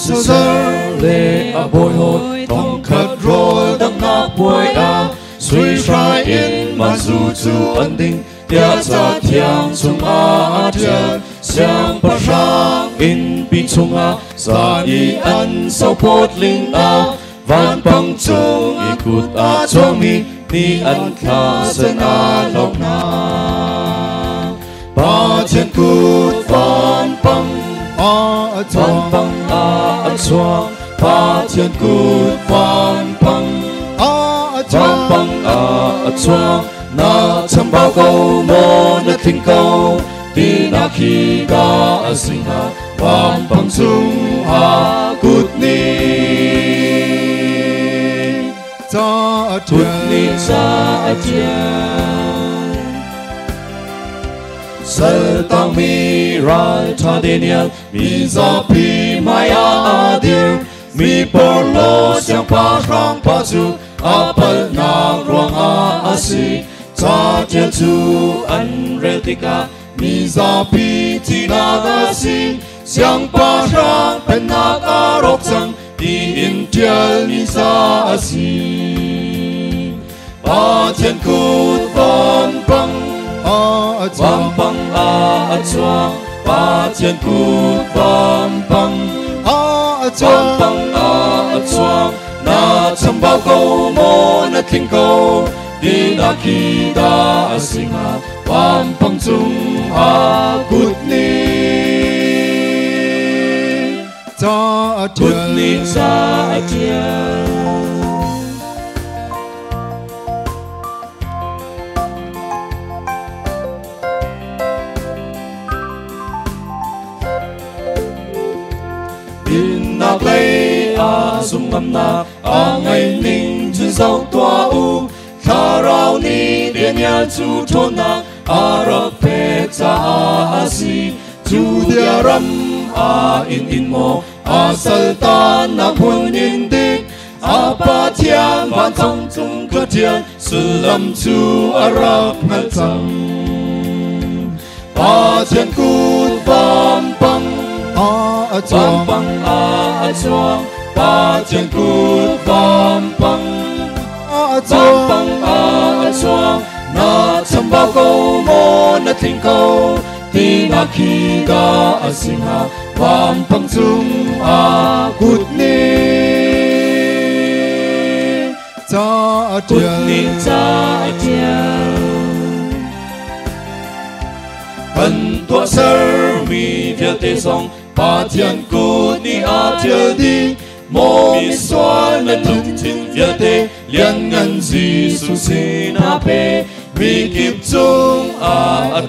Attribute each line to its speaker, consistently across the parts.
Speaker 1: sơ sơ lệ bồi hồi thong khát rồi đắng ngã bồi suy ra in mà dù chú ân định tia ra thiang chung thian xiang pa rang in pi chung sa i an sau pot linh van pang chung i kut chong mi ni an kha sen long na ba chen kut van pang chuang ba chen kut van pang chuang na chăm bao câu mô na thinh câu ti na khi ga sinh van pang chung cút ni cha thian sơ tang mi rai tha de nian mi za pi mai dir mi por lo xiang pa rang pa chu apal na ruang si cha thian chu an rel tika mi za pi ti na ga si xiang pa rang pen na ka rok chang ti in tial ni sa si ba thian kut van pang chuang ba thian kut van pang chuang na chăm bao câu mô na thinh câu đi na khi đã sinh van pang chung cút ni cha thian na play sum ngam na ngày ninh chun sau tua u kha rao ni điện nhà chu thôn na ra pe cha si chu dia ram in mo sal tan na phun in dik pa thian van thong chung cơ thian sư lâm chu rap ngal chang pa thian kut van pang chuang ba thian kut van pang chuang na chăm bao câu mô na thinh câu ti na khi ga sinh van pang chung cút ni cha thian ân tua sơ mi việt tê song ba thian kut ni thiel đi mô mi xoan na tuk tin việt tê liên ngân Giêsu xin pe mi kịp chung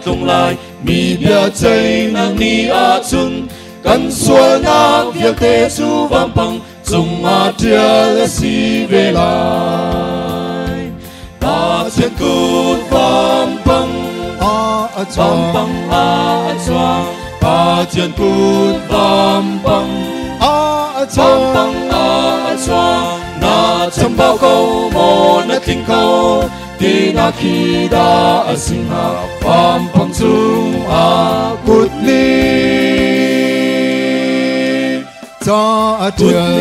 Speaker 1: tung lại mi bia chay nang ni chun kan xua na việt tê chu van pang chung thiel si về lại ba thian kut van pang chuang ba thian kut van pang chuang na chăm bao câu mô na thinh câu ti na khi đã sinh van pang chung cút ni cha thian